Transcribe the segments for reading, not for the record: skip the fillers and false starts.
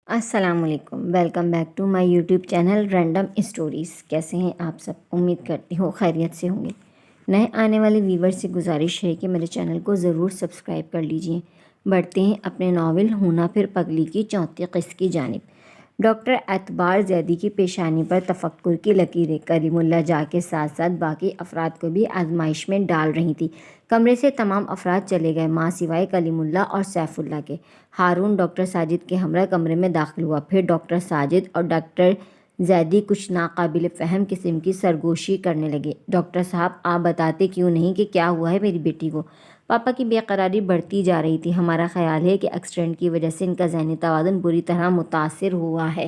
السلام علیکم، welcome back to my YouTube channel random stories. کیسے ہیں آپ سب؟ امید کرتی ہوں خیریت سے ہوں گے۔ نئے آنے والے ویور سے گزارش ہے کہ میرے چینل کو ضرور سبسکرائب کر لیجئے۔ بڑھتے ہیں اپنے ناول ہونا پھر پگلی کی چوتھی قسط کی جانب۔ ڈاکٹر اعتبار زیدی کی پیشانی پر تفکر کی لکیریں کلیم اللہ جا کے ساتھ ساتھ باقی افراد کو بھی آزمائش میں ڈال رہی تھی۔ کمرے سے تمام افراد چلے گئے ماں سوائے کلیم اللہ اور سیف اللہ کے۔ ہارون ڈاکٹر ساجد کے ہمراہ کمرے میں داخل ہوا۔ پھر ڈاکٹر ساجد اور ڈاکٹر زیدی کچھ ناقابل فہم قسم کی سرگوشی کرنے لگے۔ ڈاکٹر صاحب، آپ بتاتے کیوں نہیں کہ کیا ہوا ہے میری بیٹی کو؟ پاپا کی بے قراری بڑھتی جا رہی تھی۔ ہمارا خیال ہے کہ ایکسیڈنٹ کی وجہ سے ان کا ذہنی توازن بری طرح متاثر ہوا ہے،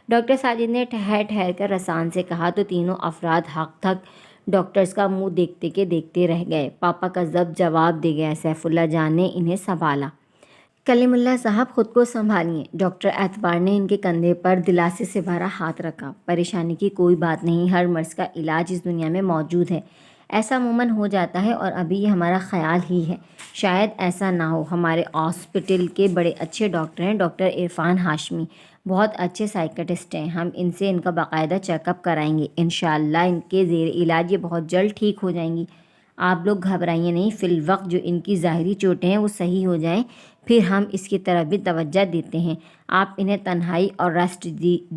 ڈاکٹر ساجد نے ٹھہر ٹھہر کر رسان سے کہا تو تینوں افراد ہک تھک ڈاکٹرز کا منہ دیکھتے کے دیکھتے رہ گئے۔ پاپا کا ضبط جواب دے گیا۔ سیف اللہ جان نے انہیں سنبھالا۔ کلیم اللہ صاحب، خود کو سنبھالیے۔ ڈاکٹر اعتبار نے ان کے کندھے پر دلاسے سے بھرا ہاتھ رکھا۔ پریشانی کی کوئی بات نہیں، ہر مرض کا علاج اس دنیا میں موجود ہے۔ ایسا عموماً ہو جاتا ہے اور ابھی یہ ہمارا خیال ہی ہے، شاید ایسا نہ ہو۔ ہمارے ہاسپٹل کے بڑے اچھے ڈاکٹر ہیں، ڈاکٹر عرفان ہاشمی، بہت اچھے سائیکٹرسٹ ہیں۔ ہم ان سے ان کا باقاعدہ چیک اپ کرائیں گے۔ انشاءاللہ ان کے زیر علاج یہ بہت جلد ٹھیک ہو جائیں گی۔ آپ لوگ گھبرائیے نہیں، فی الوقت جو ان کی ظاہری چوٹیں ہیں وہ صحیح ہو جائیں پھر ہم اس کی طرف بھی توجہ دیتے ہیں۔ آپ انہیں تنہائی اور ریسٹ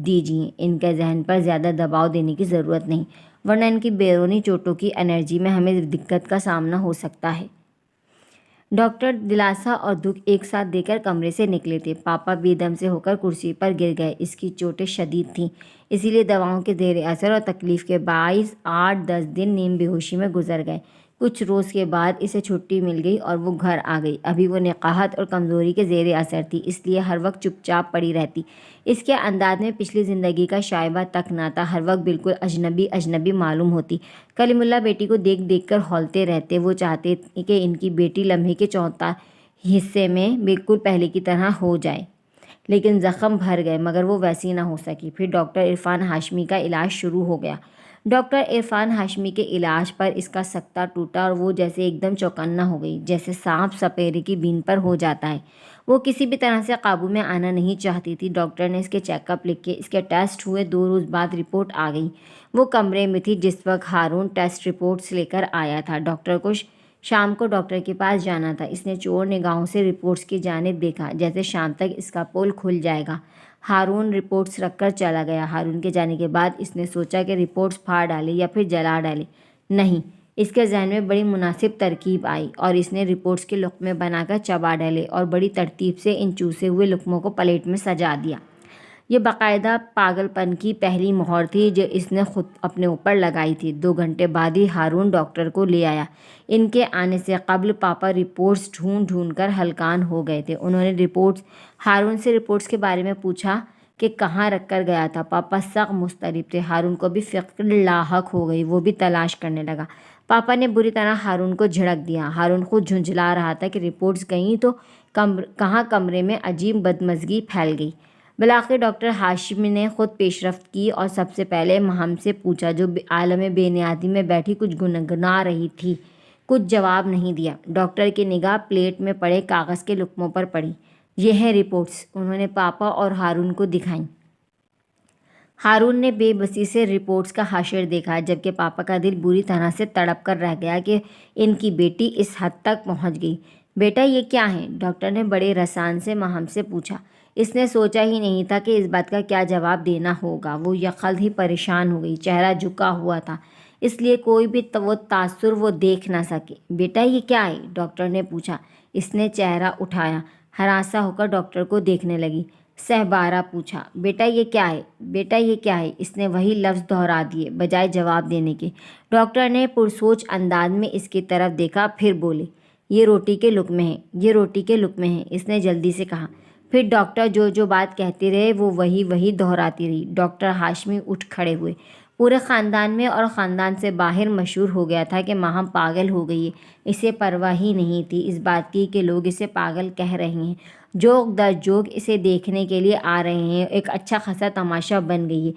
دیجیے۔ ان کے ذہن پر زیادہ دباؤ دینے کی ضرورت نہیں، ورنہ ان کی بیرونی چوٹوں کی انرجی میں ہمیں دقت کا سامنا ہو سکتا ہے۔ ڈاکٹر دلاسا اور دکھ ایک ساتھ دے کر کمرے سے نکلے تھے۔ پاپا بے دم سے ہو کر کرسی پر گر گئے۔ اس کی چوٹیں شدید تھیں، اسی لیے دواؤں کے زیر اثر اور تکلیف کے باعث 8-10 دن نیم بے ہوشی میں گزر گئے۔ کچھ روز کے بعد اسے چھٹی مل گئی اور وہ گھر آ گئی۔ ابھی وہ نقاہت اور کمزوری کے زیر اثر تھی، اس لیے ہر وقت چپ چاپ پڑی رہتی۔ اس کے انداز میں پچھلی زندگی کا شائبہ تک نہ تھا، ہر وقت بالکل اجنبی اجنبی معلوم ہوتی۔ کلیم اللہ بیٹی کو دیکھ دیکھ کر ہولتے رہتے۔ وہ چاہتے کہ ان کی بیٹی لمحے کے چوتھا حصے میں بالکل پہلے کی طرح ہو جائے، لیکن زخم بھر گئے مگر وہ ویسی نہ ہو سکی۔ پھر ڈاکٹر عرفان ہاشمی کا علاج شروع ہو گیا۔ ڈاکٹر عرفان ہاشمی کے علاج پر اس کا سکتہ ٹوٹا اور وہ جیسے ایک دم چوکنا ہو گئی، جیسے سانپ سپیرے کی بین پر ہو جاتا ہے۔ وہ کسی بھی طرح سے قابو میں آنا نہیں چاہتی تھی۔ ڈاکٹر نے اس کے چیک اپ لکھے، اس کے ٹیسٹ ہوئے، 2 روز بعد رپورٹ آ گئی۔ وہ کمرے میں تھی جس وقت ہارون ٹیسٹ رپورٹس لے کر آیا تھا۔ ڈاکٹر کو شام کو ڈاکٹر کے پاس جانا تھا۔ اس نے چور نگاہوں سے رپورٹس کی جانب دیکھا، جیسے شام تک اس کا پول کھل جائے گا۔ ہارون رپورٹس رکھ کر چلا گیا۔ ہارون کے جانے کے بعد اس نے سوچا کہ رپورٹس پھاڑ ڈالے یا پھر جلا ڈالے۔ نہیں، اس کے ذہن میں بڑی مناسب ترکیب آئی اور اس نے رپورٹس کے لقمے بنا کر چبا ڈالے اور بڑی ترتیب سے ان چوسے ہوئے لقموں کو پلیٹ میں سجا دیا۔ یہ باقاعدہ پاگل پن کی پہلی مہر تھی جو اس نے خود اپنے اوپر لگائی تھی۔ 2 گھنٹے بعد ہی ہارون ڈاکٹر کو لے آیا۔ ان کے آنے سے قبل پاپا رپورٹس ڈھونڈ ڈھونڈ کر ہلکان ہو گئے تھے۔ انہوں نے ہارون سے رپورٹس کے بارے میں پوچھا کہ کہاں رکھ کر گیا تھا۔ پاپا سخت مضطرب تھے۔ ہارون کو بھی فکر لاحق ہو گئی، وہ بھی تلاش کرنے لگا۔ پاپا نے بری طرح ہارون کو جھڑک دیا۔ ہارون خود جھنجھلا رہا تھا کہ رپورٹس گئیں تو کہاں کمرے میں عجیب بدمزگی پھیل گئی۔ بالآخر ڈاکٹر ہاشمی نے خود پیش رفت کی اور سب سے پہلے ہم سے پوچھا، جو عالم بے نیازی میں بیٹھی کچھ گنگنا رہی تھی۔ کچھ جواب نہیں دیا۔ ڈاکٹر کی نگاہ پلیٹ میں پڑے کاغذ کے لقموں پر پڑی۔ یہ ہیں رپورٹس، انہوں نے پاپا اور ہارون کو دکھائیں۔ ہارون نے بے بسی سے رپورٹس کا حاشر دیکھا، جبکہ پاپا کا دل بری طرح سے تڑپ کر رہ گیا کہ ان کی بیٹی اس حد تک پہنچ گئی۔ بیٹا یہ کیا ہے؟ ڈاکٹر نے بڑے رسان سے ہم سے پوچھا۔ اس نے سوچا ہی نہیں تھا کہ اس بات کا کیا جواب دینا ہوگا۔ وہ یکخلد ہی پریشان ہو گئی، چہرہ جھکا ہوا تھا اس لیے کوئی بھی تاثر وہ دیکھ نہ سکے۔ بیٹا یہ کیا ہے؟ ڈاکٹر نے پوچھا۔ اس نے چہرہ اٹھایا، ہراساں ہو کر ڈاکٹر کو دیکھنے لگی۔ سہبارہ پوچھا، بیٹا یہ کیا ہے؟ بیٹا یہ کیا ہے؟ اس نے وہی لفظ دہرا دیے بجائے جواب دینے کے۔ ڈاکٹر نے پرسوچ انداز میں اس کی طرف دیکھا، پھر بولے، یہ روٹی کے لقمے ہیں، یہ روٹی کے لقمے ہیں، اس نے جلدی سے کہا۔ پھر ڈاکٹر جو بات کہتے رہے وہ وہی دہراتی رہی۔ ڈاکٹر ہاشمی اٹھ کھڑے ہوئے۔ پورے خاندان میں اور خاندان سے باہر مشہور ہو گیا تھا کہ ماہم پاگل ہو گئی ہے۔ اسے پرواہ ہی نہیں تھی اس بات کی کہ لوگ اسے پاگل کہہ رہے ہیں۔ جوگ در جوگ اسے دیکھنے کے لیے آ رہے ہیں۔ ایک اچھا خاصا تماشا بن گئی ہے۔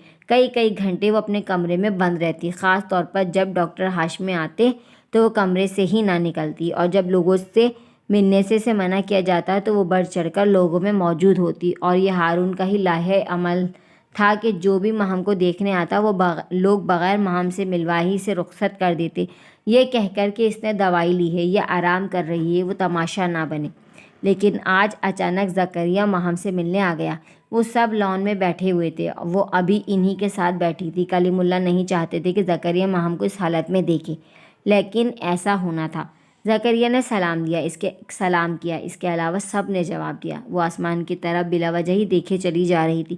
کئی گھنٹے وہ اپنے کمرے میں بند رہتی، خاص طور پر جب ڈاکٹر ہاشمی آتے تو وہ کمرے سے ہی نہ نکلتی، اور جب لوگوں سے ملنے سے اسے منع کیا جاتا تو وہ بڑھ چڑھ کر لوگوں میں موجود ہوتی، اور یہ ہارون کا ہی لاہے عمل تھا کہ جو بھی مہم کو دیکھنے آتا وہ لوگ بغیر مہم سے ملوا ہی سے رخصت کر دیتے، یہ کہہ کر کہ اس نے دوائی لی ہے یا آرام کر رہی ہے، وہ تماشا نہ بنے۔ لیکن آج اچانک زکریا مہم سے ملنے آ گیا۔ وہ سب لان میں بیٹھے ہوئے تھے، وہ ابھی انہی کے ساتھ بیٹھی تھی۔ کلیم اللہ نہیں چاہتے تھے کہ زکریا مہم کو اس حالت میں دیکھے، لیکن ایسا ہونا تھا۔ زکریا نے سلام کیا، اس کے علاوہ سب نے جواب دیا۔ وہ آسمان کی طرف بلا وجہ ہی دیکھے چلی جا رہی تھی۔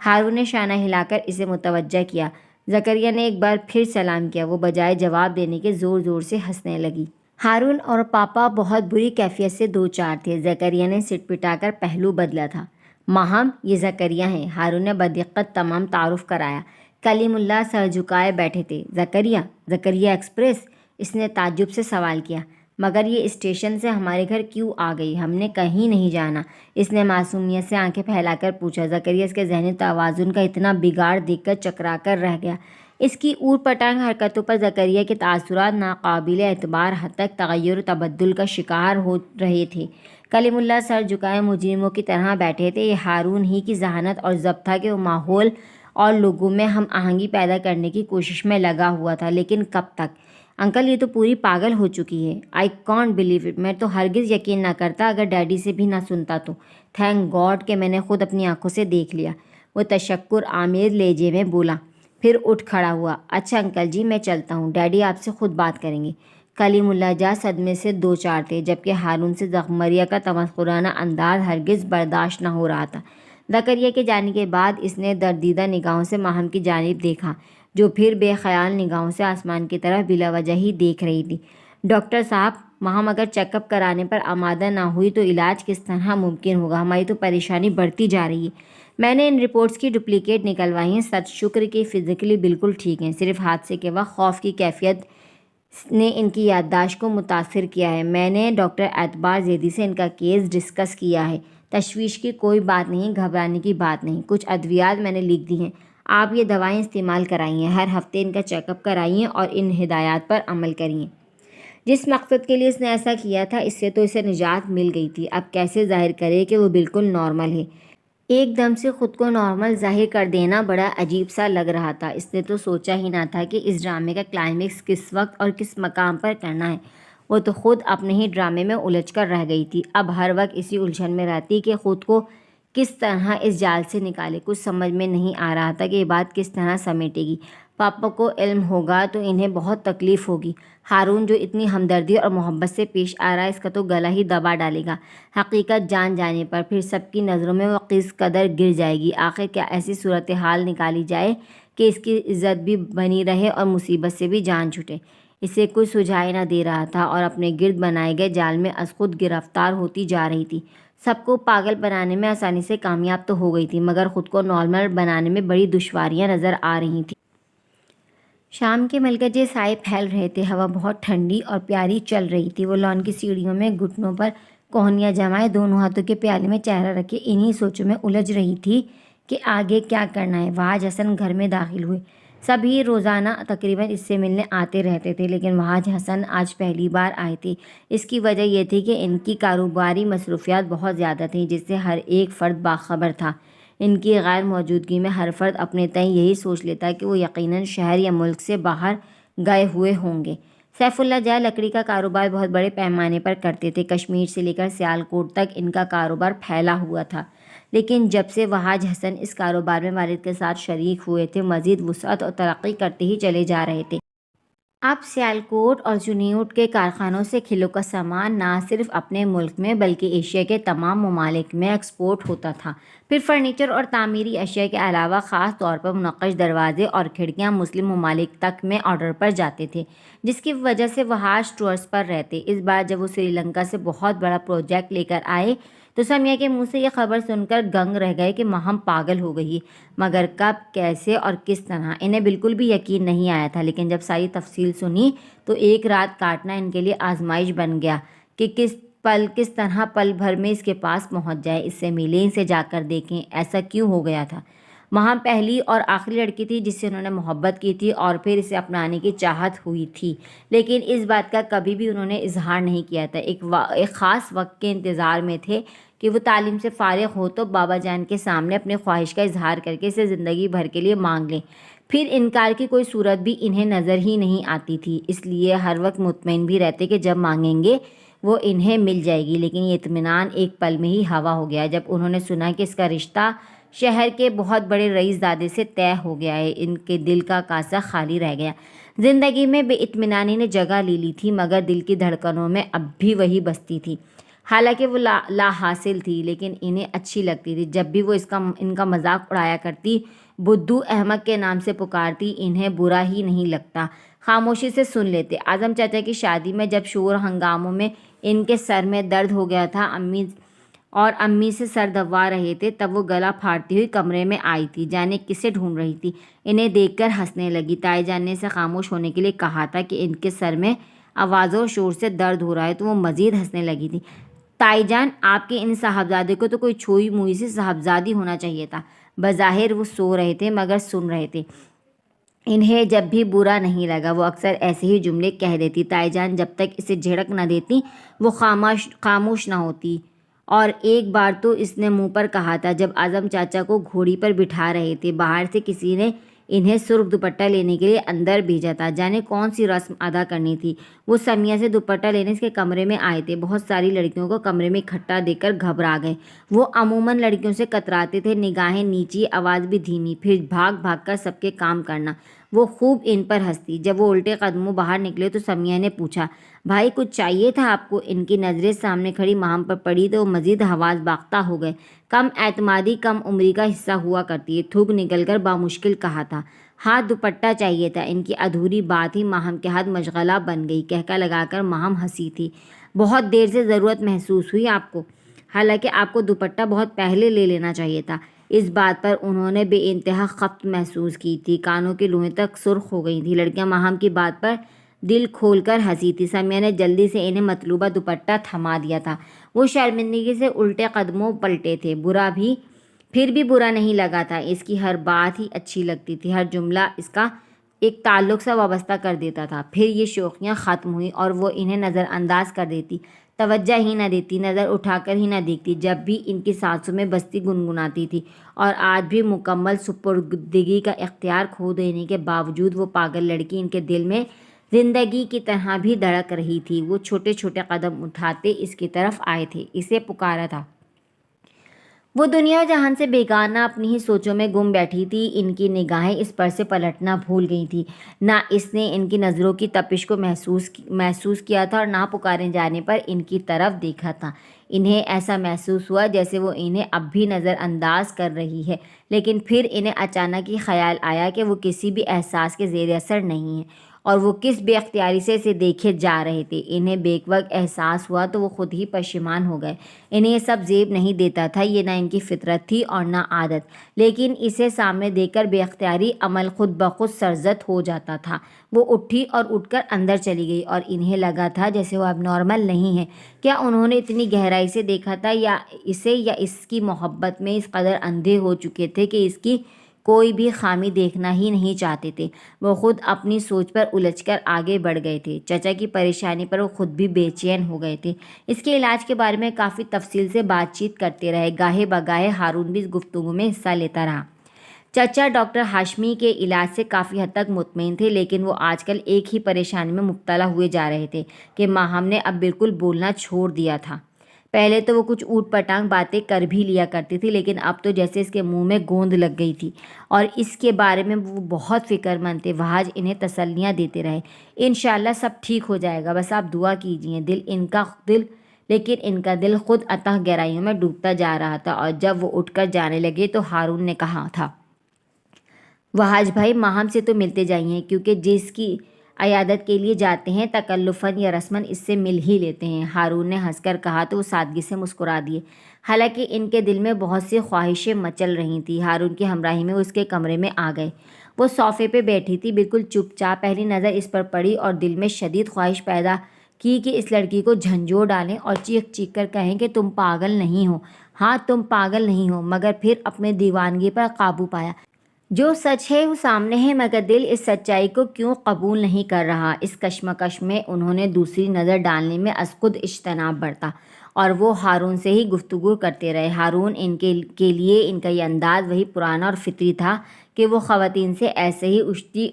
ہارون نے شانہ ہلا کر اسے متوجہ کیا۔ زکریا نے ایک بار پھر سلام کیا۔ وہ بجائے جواب دینے کے زور زور سے ہنسنے لگی۔ ہارون اور پاپا بہت بری کیفیت سے دو چار تھے۔ زکریا نے سٹ پٹا کر پہلو بدلا تھا۔ مہم، یہ زکریا ہیں، ہارون نے بدقت تمام تعارف کرایا۔ کلیم اللہ سر جھکائے بیٹھے تھے۔ زکریا ایکسپریس؟ اس نے تعجب سے سوال کیا۔ مگر یہ اسٹیشن سے ہمارے گھر کیوں آ گئی؟ ہم نے کہیں نہیں جانا، اس نے معصومیت سے آنکھیں پھیلا کر پوچھا۔ زکریا اس کے ذہنی توازن کا اتنا بگاڑ دیکھ کر چکرا کر رہ گیا۔ اس کی اوٹ پٹانگ حرکتوں پر زکریا کے تاثرات ناقابل اعتبار حد تک تغیر و تبدل کا شکار ہو رہے تھے۔ کلیم اللہ سر جھکائے مجرموں کی طرح بیٹھے تھے۔ یہ ہارون ہی کی ذہانت اور ضبط تھا کہ وہ ماحول اور لوگوں میں ہم آہنگی پیدا کرنے کی کوشش میں لگا ہوا تھا، لیکن کب تک؟ انکل، یہ تو پوری پاگل ہو چکی ہے۔ I can't believe it. میں تو ہرگز یقین نہ کرتا اگر ڈیڈی سے بھی نہ سنتا تو۔ تھینک گاڈ کہ میں نے خود اپنی آنکھوں سے دیکھ لیا، وہ تشکر آمیز لہجے میں بولا، پھر اٹھ کھڑا ہوا۔ اچھا انکل جی، میں چلتا ہوں، ڈیڈی آپ سے خود بات کریں گے۔ کلیم اللہ جا صدمے سے دو چار تھے، جبکہ ہارون سے زکریا کا تمسخرانہ انداز ہرگز برداشت نہ ہو رہا تھا۔ زکریا کے جانے کے بعد اس نے دردیدہ نگاہوں سے مہم کی جانب دیکھا، جو پھر بے خیال نگاہوں سے آسمان کی طرف بلا وجہ ہی دیکھ رہی تھی۔ ڈاکٹر صاحب، مہم اگر چیک اپ کرانے پر آمادہ نہ ہوئی تو علاج کس طرح ممکن ہوگا؟ ہماری تو پریشانی بڑھتی جا رہی ہے۔ میں نے ان رپورٹس کی ڈپلیکیٹ نکلوائی ہیں، سچ شکر کہ فزیکلی بالکل ٹھیک ہیں، صرف حادثے کے وقت خوف کی کیفیت نے ان کی یادداشت کو متاثر کیا ہے۔ میں نے ڈاکٹر اعتبار زیدی سے ان کا کیس ڈسکس کیا ہے۔ تشویش کی کوئی بات نہیں، گھبرانے کی بات نہیں۔ کچھ ادویات میں نے لکھ دی ہیں، آپ یہ دوائیں استعمال کرائیے، ہر ہفتے ان کا چیک اپ کرائیے اور ان ہدایات پر عمل کریے۔ جس مقصد کے لیے اس نے ایسا کیا تھا، اس سے تو اسے نجات مل گئی تھی، اب کیسے ظاہر کرے کہ وہ بالکل نارمل ہے؟ ایک دم سے خود کو نارمل ظاہر کر دینا بڑا عجیب سا لگ رہا تھا۔ اس نے تو سوچا ہی نہ تھا کہ اس ڈرامے کا کلائمیکس کس وقت اور کس مقام پر کرنا ہے۔ وہ تو خود اپنے ہی ڈرامے میں الجھ کر رہ گئی تھی، اب ہر وقت اسی الجھن میں رہتی کہ خود کو کس طرح اس جال سے نکالے۔ کچھ سمجھ میں نہیں آ رہا تھا کہ یہ بات کس طرح سمیٹے گی۔ پاپا کو علم ہوگا تو انہیں بہت تکلیف ہوگی۔ ہارون جو اتنی ہمدردی اور محبت سے پیش آ رہا ہے، اس کا تو گلا ہی دبا ڈالے گا۔ حقیقت جان جانے پر پھر سب کی نظروں میں وہ کس قدر گر جائے گی۔ آخر کیا ایسی صورتحال نکالی جائے کہ اس کی عزت بھی بنی رہے اور مصیبت سے بھی جان چھٹے؟ اسے کچھ سجھائی نہ دے رہا تھا اور اپنے گرد بنائے گئے جال میں از خود گرفتار ہوتی جا رہی تھی۔ سب کو پاگل بنانے میں آسانی سے کامیاب تو ہو گئی تھی، مگر خود کو نارمل بنانے میں بڑی دشواریاں نظر آ رہی تھیں۔ شام کے ملکجے سائے پھیل رہے تھے، ہوا بہت ٹھنڈی اور پیاری چل رہی تھی۔ وہ لان کی سیڑھیوں میں گھٹنوں پر کوہنیاں جمائے دونوں ہاتھوں کے پیالے میں چہرہ رکھے انہی سوچوں میں الجھ رہی تھی کہ آگے کیا کرنا ہے۔ وحاج حسن گھر میں داخل ہوئے۔ سب ہی روزانہ تقریباً اس سے ملنے آتے رہتے تھے، لیکن وحاج حسن آج پہلی بار آئے تھے۔ اس کی وجہ یہ تھی کہ ان کی کاروباری مصروفیات بہت زیادہ تھیں، جس سے ہر ایک فرد باخبر تھا۔ ان کی غیر موجودگی میں ہر فرد اپنے تئیں یہی سوچ لیتا کہ وہ یقیناً شہر یا ملک سے باہر گئے ہوئے ہوں گے۔ سیف اللہ جاں لکڑی کا کاروبار بہت بڑے پیمانے پر کرتے تھے۔ کشمیر سے لے کر سیالکوٹ تک ان کا کاروبار پھیلا ہوا تھا، لیکن جب سے وحاج حسن اس کاروبار میں والد کے ساتھ شریک ہوئے تھے، مزید وسعت اور ترقی کرتے ہی چلے جا رہے تھے۔ اب سیالکوٹ اور چنیوٹ کے کارخانوں سے کھلوں کا سامان نہ صرف اپنے ملک میں بلکہ ایشیا کے تمام ممالک میں ایکسپورٹ ہوتا تھا۔ پھر فرنیچر اور تعمیری اشیاء کے علاوہ خاص طور پر منقش دروازے اور کھڑکیاں مسلم ممالک تک میں آرڈر پر جاتے تھے، جس کی وجہ سے وحاج ٹورس پر رہتے۔ اس بار جب وہ سری لنکا سے بہت بڑا پروجیکٹ لے کر آئے تو سمیہ کے منہ سے یہ خبر سن کر گنگ رہ گئے کہ مہم پاگل ہو گئی ہے، مگر کب، کیسے اور کس طرح، انہیں بالکل بھی یقین نہیں آیا تھا۔ لیکن جب ساری تفصیل سنی تو ایک رات کاٹنا ان کے لیے آزمائش بن گیا کہ کس طرح پل بھر میں اس کے پاس پہنچ جائے، اس سے ملیں، اسے جا کر دیکھیں، ایسا کیوں ہو گیا تھا۔ ماہم پہلی اور آخری لڑکی تھی جس سے انہوں نے محبت کی تھی اور پھر اسے اپنانے کی چاہت ہوئی تھی، لیکن اس بات کا کبھی بھی انہوں نے اظہار نہیں کیا تھا۔ ایک خاص وقت کے انتظار میں تھے کہ وہ تعلیم سے فارغ ہو تو بابا جان کے سامنے اپنی خواہش کا اظہار کر کے اسے زندگی بھر کے لیے مانگ لیں۔ پھر انکار کی کوئی صورت بھی انہیں نظر ہی نہیں آتی تھی، اس لیے ہر وقت مطمئن بھی رہتے کہ جب مانگیں گے وہ انہیں مل جائے گی۔ لیکن یہ اطمینان ایک پل میں ہی ہوا ہو گیا جب انہوں نے سنا کہ اس کا رشتہ شہر کے بہت بڑے رئیس زادے سے طے ہو گیا ہے۔ ان کے دل کا کاسہ خالی رہ گیا۔ زندگی میں بے اطمینانی نے جگہ لے لی تھی، مگر دل کی دھڑکنوں میں اب بھی وہی بستی تھی۔ حالانکہ وہ لا حاصل تھی لیکن انہیں اچھی لگتی تھی۔ جب بھی وہ ان کا مذاق اڑایا کرتی، بدھو احمق کے نام سے پکارتی، انہیں برا ہی نہیں لگتا، خاموشی سے سن لیتے۔ اعظم چچا کی شادی میں جب شور ہنگاموں میں ان کے سر میں درد ہو گیا تھا اور امی سے سر دبوا رہے تھے، تب وہ گلا پھاڑتی ہوئی کمرے میں آئی تھی، جانے کسے ڈھونڈ رہی تھی۔ انہیں دیکھ کر ہنسنے لگی۔ تائی جان نے اسے خاموش ہونے کے لیے کہا تھا کہ ان کے سر میں آوازوں اور شور سے درد ہو رہا ہے، تو وہ مزید ہنسنے لگی تھی۔ تائی جان، آپ کے ان صاحبزادے کو تو کوئی چھوئی موئی سی صاحبزادی ہونا چاہیے تھا۔ بظاہر وہ سو رہے تھے مگر سن رہے تھے۔ انہیں جب بھی برا نہیں لگا وہ اکثر ایسے ہی جملے کہہ دیتی۔ تائی جان جب تک اسے جھڑک نہ دیتی وہ خاموش نہ ہوتی۔ اور ایک بار تو اس نے منہ پر کہا تھا جب اعظم چاچا کو گھوڑی پر بٹھا رہے تھے، باہر سے کسی نے انہیں سرخ دوپٹہ لینے کے لیے اندر بھیجا تھا، جانے کون سی رسم ادا کرنی تھی۔ وہ سمیہ سے دوپٹہ لینے اس کے کمرے میں آئے تھے۔ بہت ساری لڑکیوں کو کمرے میں اکٹھا دیکھ کر گھبرا گئے۔ وہ عموماً لڑکیوں سے کتراتے تھے، نگاہیں نیچی، آواز بھی دھیمی، پھر بھاگ بھاگ کر سب کے کام کرنا۔ وہ خوب ان پر ہنستی۔ جب وہ الٹے قدموں باہر نکلے تو سمیہ نے پوچھا، بھائی کچھ چاہیے تھا آپ کو؟ ان کی نظریں سامنے کھڑی ماہم پر پڑی تو وہ مزید حواس باختہ ہو گئے۔ کم اعتمادی کم عمری کا حصہ ہوا کرتی ہے، تھوک نکل کر بامشکل کہا تھا، ہاں دوپٹہ چاہیے تھا۔ ان کی ادھوری بات ہی ماہم کے ہاتھ مشغلہ بن گئی۔ کہکہ لگا کر ماہم ہنسی تھی، بہت دیر سے ضرورت محسوس ہوئی آپ کو؟ حالانکہ آپ کو دوپٹہ بہت پہلے لے لینا چاہیے تھا۔ اس بات پر انہوں نے بے انتہا خفت محسوس کی تھی، کانوں کی لوئیں تک سرخ ہو گئی تھیں۔ لڑکیاں ماہم کی بات پر دل کھول کر ہنسی تھی۔ سمیہ نے جلدی سے انہیں مطلوبہ دوپٹہ تھما دیا تھا۔ وہ شرمندگی سے الٹے قدموں پلٹے تھے۔ پھر بھی برا نہیں لگا تھا، اس کی ہر بات ہی اچھی لگتی تھی، ہر جملہ اس کا ایک تعلق سا وابستہ کر دیتا تھا۔ پھر یہ شوخیاں ختم ہوئیں اور وہ انہیں نظر انداز کر دیتی، توجہ ہی نہ دیتی، نظر اٹھا کر ہی نہ دیکھتی۔ جب بھی ان کی سانسوں میں بستی گنگناتی تھی اور آج بھی مکمل سپردگی کا اختیار کھو دینے کے باوجود وہ پاگل لڑکی ان کے دل میں زندگی کی طرح بھی دھڑک رہی تھی۔ وہ چھوٹے چھوٹے قدم اٹھاتے اس کی طرف آئے تھے، اسے پکارا تھا۔ وہ دنیا و جہان سے بیگانہ اپنی ہی سوچوں میں گم بیٹھی تھی۔ ان کی نگاہیں اس پر سے پلٹنا بھول گئی تھیں۔ نہ اس نے ان کی نظروں کی تپش کو محسوس کیا تھا اور نہ پکارے جانے پر ان کی طرف دیکھا تھا۔ انہیں ایسا محسوس ہوا جیسے وہ انہیں اب بھی نظر انداز کر رہی ہے، لیکن پھر انہیں اچانک ہی خیال آیا کہ وہ کسی بھی احساس کے زیر اثر نہیں ہیں اور وہ کس بے اختیاری سے اسے دیکھے جا رہے تھے۔ انہیں بیک وقت احساس ہوا تو وہ خود ہی پشیمان ہو گئے۔ انہیں یہ سب زیب نہیں دیتا تھا، یہ نہ ان کی فطرت تھی اور نہ عادت، لیکن اسے سامنے دیکھ کر بے اختیاری عمل خود بخود سرزد ہو جاتا تھا۔ وہ اٹھی اور اٹھ کر اندر چلی گئی اور انہیں لگا تھا جیسے وہ اب نارمل نہیں ہے۔ کیا انہوں نے اتنی گہرائی سے دیکھا تھا یا اس کی محبت میں اس قدر اندھے ہو چکے تھے کہ اس کی کوئی بھی خامی دیکھنا ہی نہیں چاہتے تھے؟ وہ خود اپنی سوچ پر الجھ کر آگے بڑھ گئے تھے۔ چچا کی پریشانی پر وہ خود بھی بے چین ہو گئے تھے۔ اس کے علاج کے بارے میں کافی تفصیل سے بات چیت کرتے رہے۔ گاہے بگاہے ہارون بھی اس گفتگو میں حصہ لیتا رہا۔ چچا ڈاکٹر ہاشمی کے علاج سے کافی حد تک مطمئن تھے، لیکن وہ آج کل ایک ہی پریشانی میں مبتلا ہوئے جا رہے تھے کہ ماہم نے اب بالکل بولنا چھوڑ دیا تھا۔ پہلے تو وہ کچھ اوٹ پٹانگ باتیں کر بھی لیا کرتی تھی، لیکن اب تو جیسے اس کے منہ میں گوند لگ گئی تھی اور اس کے بارے میں وہ بہت فکر مند تھے۔ وحاج انہیں تسلیاں دیتے رہے، انشاءاللہ سب ٹھیک ہو جائے گا، بس آپ دعا کیجئے۔ لیکن ان کا دل خود اتہ گہرائیوں میں ڈوبتا جا رہا تھا، اور جب وہ اٹھ کر جانے لگے تو ہارون نے کہا تھا، وحاج بھائی ماہم سے تو ملتے جائیے، کیونکہ جس کی عیادت کے لیے جاتے ہیں تکلفاً یا رسماً اس سے مل ہی لیتے ہیں۔ ہارون نے ہنس کر کہا تو وہ سادگی سے مسکرا دیے، حالانکہ ان کے دل میں بہت سی خواہشیں مچل رہی تھیں۔ ہارون کی ہمراہی میں وہ اس کے کمرے میں آ گئے۔ وہ صوفے پہ بیٹھی تھی، بالکل چپ چاپ۔ پہلی نظر اس پر پڑی اور دل میں شدید خواہش پیدا کی کہ اس لڑکی کو جھنجھوڑ ڈالیں اور چیخ چیخ کر کہیں کہ تم پاگل نہیں ہو، ہاں تم پاگل نہیں ہو، مگر پھر اپنے دیوانگی پر قابو پایا۔ جو سچ ہے وہ سامنے ہے، مگر دل اس سچائی کو کیوں قبول نہیں کر رہا؟ اس کشمکش میں انہوں نے دوسری نظر ڈالنے میں از خود اجتناب برتا اور وہ ہارون سے ہی گفتگو کرتے رہے۔ ہارون ان کے لیے ان کا یہ انداز وہی پرانا اور فطری تھا کہ وہ خواتین سے ایسے ہی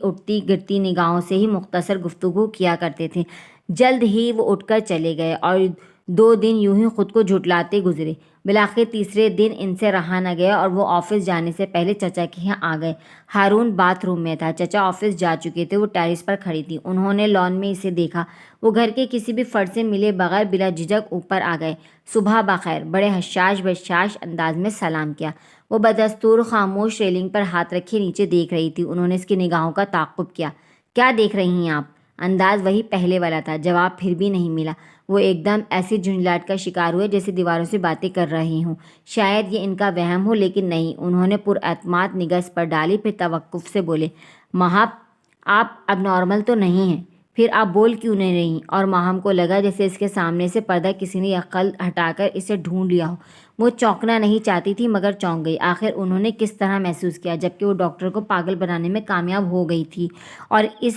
اٹھتی گرتی نگاہوں سے ہی مختصر گفتگو کیا کرتے تھے۔ جلد ہی وہ اٹھ کر چلے گئے اور 2 دن یوں ہی خود کو جھٹلاتے گزرے۔ بالآخر تیسرے دن ان سے رہا نہ گیا اور وہ آفس جانے سے پہلے چچا کے یہاں آ گئے۔ ہارون باتھ روم میں تھا، چچا آفس جا چکے تھے۔ وہ ٹیرس پر کھڑی تھی، انہوں نے لان میں اسے دیکھا۔ وہ گھر کے کسی بھی فرد سے ملے بغیر بلا جھجک اوپر آ گئے۔ صبح بخیر، بڑے حشاش بشاش انداز میں سلام کیا۔ وہ بدستور خاموش ریلنگ پر ہاتھ رکھے نیچے دیکھ رہی تھی۔ انہوں نے اس کی نگاہوں کا تعقب کیا۔ کیا دیکھ رہی ہیں آپ؟ انداز وہی پہلے والا تھا۔ جواب پھر بھی نہیں ملا۔ وہ ایک دم ایسی جھنجھلاہٹ کا شکار ہوئے جیسے دیواروں سے باتیں کر رہی ہوں۔ شاید یہ ان کا وہم ہو، لیکن نہیں۔ انہوں نے پراعتماد نگاہ اس پر ڈالی، پھر توقف سے بولے، ماہب آپ اب نارمل تو نہیں ہیں؟ پھر آپ بول کیوں نہیں رہی؟ اور ماہم کو لگا جیسے اس کے سامنے سے پردہ کسی نے عقل ہٹا کر اسے ڈھونڈ لیا ہو۔ وہ چونکنا نہیں چاہتی تھی مگر چونک گئی۔ آخر انہوں نے کس طرح محسوس کیا جبکہ وہ ڈاکٹر کو پاگل بنانے میں کامیاب ہو گئی تھی، اور اس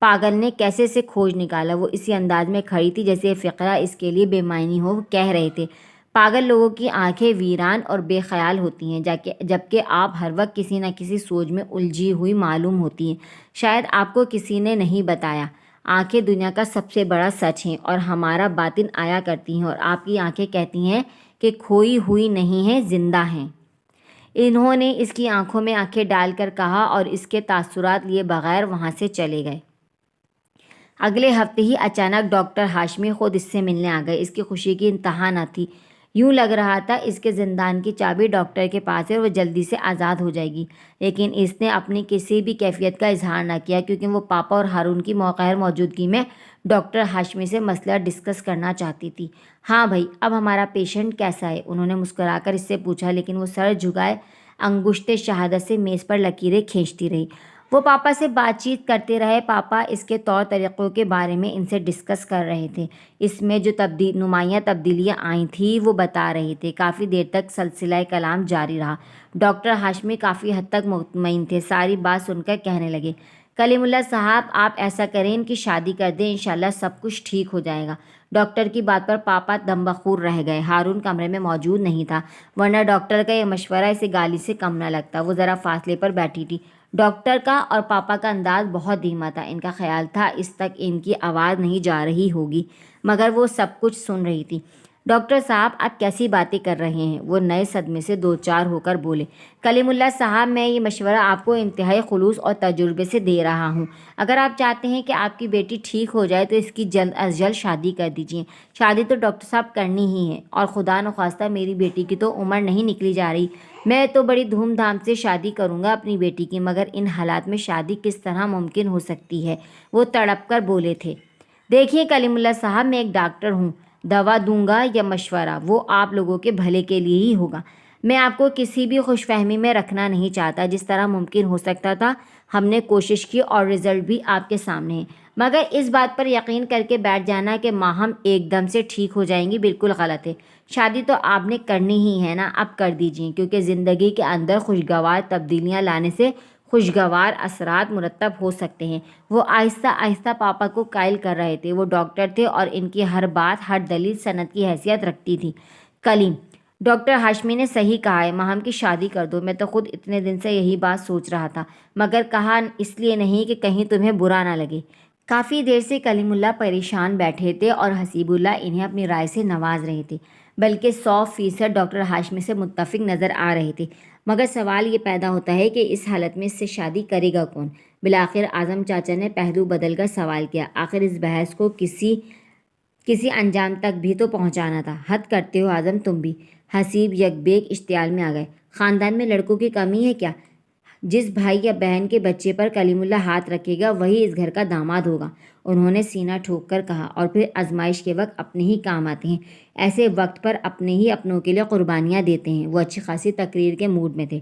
پاگل نے کیسے سے کھوج نکالا؟ وہ اسی انداز میں کھڑی تھی جیسے یہ فقرہ اس کے لیے بے معنی ہو۔ وہ کہہ رہے تھے، پاگل لوگوں کی آنکھیں ویران اور بے خیال ہوتی ہیں، جبکہ آپ ہر وقت کسی نہ کسی سوچ میں الجھی ہوئی معلوم ہوتی ہیں۔ شاید آپ کو کسی نے نہیں بتایا، آنکھیں دنیا کا سب سے بڑا سچ ہیں اور ہمارا باطن آیا کرتی ہیں، اور آپ کی آنکھیں کہتی ہیں کہ کھوئی ہوئی نہیں ہیں، زندہ ہیں۔ انہوں نے اس کی آنکھوں میں آنکھیں ڈال کر کہا اور اس کے تاثرات لیے بغیر وہاں سے چلے گئے۔ اگلے ہفتے ہی اچانک ڈاکٹر ہاشمی خود اس سے ملنے آ گئے۔ اس کی خوشی کی انتہا نہ تھی۔ یوں لگ رہا تھا اس کے زندان کی چابی ڈاکٹر کے پاس ہے اور وہ جلدی سے آزاد ہو جائے گی، لیکن اس نے اپنی کسی بھی کیفیت کا اظہار نہ کیا کیونکہ وہ پاپا اور ہارون کی غیر موجودگی میں ڈاکٹر ہاشمی سے مسئلہ ڈسکس کرنا چاہتی تھی۔ ہاں بھائی، اب ہمارا پیشنٹ کیسا ہے؟ انہوں نے مسکرا کر اس سے پوچھا، لیکن وہ سر جھکائے انگشت شہادت سے میز پر لکیریں کھینچتی رہی۔ وہ پاپا سے بات چیت کرتے رہے۔ پاپا اس کے طور طریقوں کے بارے میں ان سے ڈسکس کر رہے تھے۔ اس میں جو نمایاں تبدیلیاں آئی تھیں وہ بتا رہے تھے۔ کافی دیر تک سلسلہ کلام جاری رہا۔ ڈاکٹر ہاشمی کافی حد تک مطمئن تھے۔ ساری بات سن کر کہنے لگے، کلیم اللہ صاحب، آپ ایسا کریں، ان کی شادی کر دیں، انشاءاللہ سب کچھ ٹھیک ہو جائے گا۔ ڈاکٹر کی بات پر پاپا دم بخور رہ گئے۔ ہارون کمرے میں موجود نہیں تھا، ورنہ ڈاکٹر کا یہ مشورہ اسے گالی سے کم نہ لگتا۔ وہ ذرا فاصلے پر بیٹھی تھی۔ ڈاکٹر کا اور پاپا کا انداز بہت دھیما تھا۔ ان کا خیال تھا اس تک ان کی آواز نہیں جا رہی ہوگی، مگر وہ سب کچھ سن رہی تھی۔ ڈاکٹر صاحب، آپ کیسی باتیں کر رہے ہیں؟ وہ نئے صدمے سے دوچار ہو کر بولے، کلیم اللہ صاحب، میں یہ مشورہ آپ کو انتہائی خلوص اور تجربے سے دے رہا ہوں۔ اگر آپ چاہتے ہیں کہ آپ کی بیٹی ٹھیک ہو جائے تو اس کی جلد از جلد شادی کر دیجیے۔ شادی تو ڈاکٹر صاحب کرنی ہی ہے، اور خدا نخواستہ میری بیٹی کی تو عمر نہیں نکلی جا رہی۔ میں تو بڑی دھوم دھام سے شادی کروں گا اپنی بیٹی کی، مگر ان حالات میں شادی کس طرح ممکن ہو سکتی ہے؟ وہ تڑپ کر بولے تھے، دیکھیے کلیم اللہ صاحب، میں ایک ڈاکٹر ہوں، دوا دوں گا یا مشورہ وہ آپ لوگوں کے بھلے کے لیے ہی ہوگا۔ میں آپ کو کسی بھی خوش فہمی میں رکھنا نہیں چاہتا۔ جس طرح ممکن ہو سکتا تھا ہم نے کوشش کی اور رزلٹ بھی آپ کے سامنے ہے، مگر اس بات پر یقین کر کے بیٹھ جانا کہ ماہم ایک دم سے ٹھیک ہو جائیں گی بالکل غلط ہے۔ شادی تو آپ نے کرنی ہی ہے نا، اب کر دیجیے، کیونکہ زندگی کے اندر خوشگوار تبدیلیاں لانے سے خوشگوار اثرات مرتب ہو سکتے ہیں۔ وہ آہستہ آہستہ پاپا کو قائل کر رہے تھے۔ وہ ڈاکٹر تھے اور ان کی ہر بات، ہر دلیل سند کی حیثیت رکھتی تھی۔ کلیم، ڈاکٹر ہاشمی نے صحیح کہا ہے، ماہم کی شادی کر دو۔ میں تو خود اتنے دن سے یہی بات سوچ رہا تھا، مگر کہا اس لیے نہیں کہ کہیں تمہیں برا نہ لگے۔ کافی دیر سے کلیم اللہ پریشان بیٹھے تھے اور حسیب اللہ انہیں اپنی رائے سے نواز رہے تھے، بلکہ 100% ڈاکٹر ہاشمی سے متفق نظر آ رہے تھے۔ مگر سوال یہ پیدا ہوتا ہے کہ اس حالت میں اس سے شادی کرے گا کون؟ بالآخر اعظم چاچا نے پہلو بدل کر سوال کیا، آخر اس بحث کو کسی انجام تک بھی تو پہنچانا تھا۔ حد کرتے ہو اعظم تم بھی۔ حسیب یک بیک اشتعال میں آ گئے، خاندان میں لڑکوں کی کمی ہے کیا؟ جس بھائی یا بہن کے بچے پر کلیم اللہ ہاتھ رکھے گا وہی اس گھر کا داماد ہوگا، انہوں نے سینہ ٹھوک کر کہا، اور پھر آزمائش کے وقت اپنے ہی کام آتے ہیں، ایسے وقت پر اپنے ہی اپنوں کے لیے قربانیاں دیتے ہیں۔ وہ اچھی خاصی تقریر کے موڈ میں تھے۔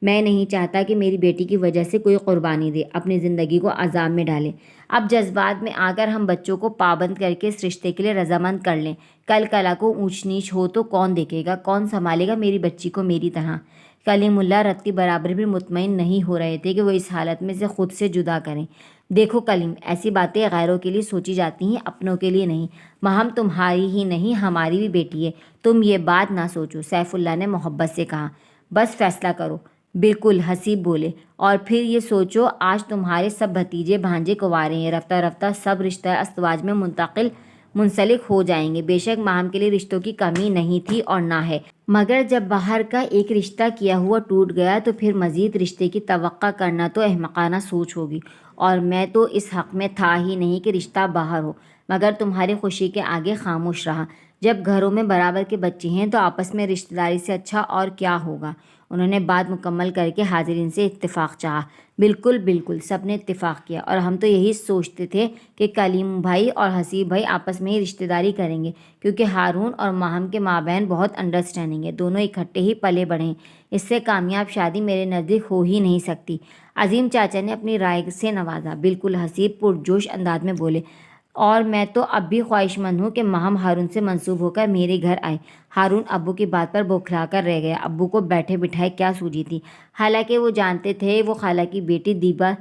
میں نہیں چاہتا کہ میری بیٹی کی وجہ سے کوئی قربانی دے، اپنی زندگی کو عذاب میں ڈالے۔ اب جذبات میں آ کر ہم بچوں کو پابند کر کے اس رشتے کے لیے رضامند کر لیں۔ کل کلا کو اونچ نیچ ہو تو کون دیکھے گا، کون سنبھالے گا میری بچی کو میری طرح؟ کلیم اللہ رتی برابر بھی مطمئن نہیں ہو رہے تھے کہ وہ اس حالت میں سے خود سے جدا کریں۔ دیکھو کلیم، ایسی باتیں غیروں کے لیے سوچی جاتی ہیں، اپنوں کے لیے نہیں۔ مہم تمہاری ہی نہیں ہماری بھی بیٹی ہے، تم یہ بات نہ سوچو، سیف اللہ نے محبت سے کہا۔ بس فیصلہ کرو۔ بالکل، حسیب بولے، اور پھر یہ سوچو آج تمہارے سب بھتیجے بھانجے کنوارے ہیں، رفتہ رفتہ سب رشتہ ازدواج میں منسلک ہو جائیں گے۔ بے شک ماہم کے لیے رشتوں کی کمی نہیں تھی اور نہ ہے، مگر جب باہر کا ایک رشتہ کیا ہوا ٹوٹ گیا تو پھر مزید رشتے کی توقع کرنا تو احمقانہ سوچ ہوگی، اور میں تو اس حق میں تھا ہی نہیں کہ رشتہ باہر ہو، مگر تمہاری خوشی کے آگے خاموش رہا۔ جب گھروں میں برابر کے بچے ہیں تو آپس میں رشتہ داری سے اچھا اور کیا ہوگا؟ انہوں نے بات مکمل کر کے حاضرین سے اتفاق چاہا۔ بالکل بالکل، سب نے اتفاق کیا، اور ہم تو یہی سوچتے تھے کہ کلیم بھائی اور حسیب بھائی آپس میں ہی رشتہ داری کریں گے، کیونکہ ہارون اور ماہم کے مابین بہت انڈرسٹینڈنگ ہے، دونوں اکٹھے ہی پلے بڑھے ہیں، اس سے کامیاب شادی میرے نزدیک ہو ہی نہیں سکتی۔ عظیم چاچا نے اپنی رائے سے نوازا۔ بالکل، حسیب پرجوش انداز میں بولے، اور میں تو اب بھی خواہش مند ہوں کہ ماہم ہارون سے منسوب ہو کر میرے گھر آئے۔ ہارون ابو کی بات پر بوکھلا کر رہ گیا۔ ابو کو بیٹھے بٹھائے کیا سوجی تھی؟ حالانکہ وہ جانتے تھے وہ خالہ کی بیٹی دیبا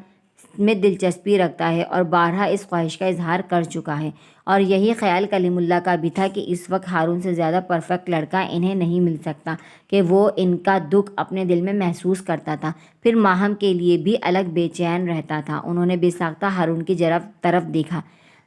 میں دلچسپی رکھتا ہے اور بارہا اس خواہش کا اظہار کر چکا ہے، اور یہی خیال کلیم اللہ کا بھی تھا کہ اس وقت ہارون سے زیادہ پرفیکٹ لڑکا انہیں نہیں مل سکتا کہ وہ ان کا دکھ اپنے دل میں محسوس کرتا تھا، پھر ماہم کے لیے بھی الگ بے چین رہتا تھا۔ انہوں نے بے ساختہ ہارون کی طرف دیکھا،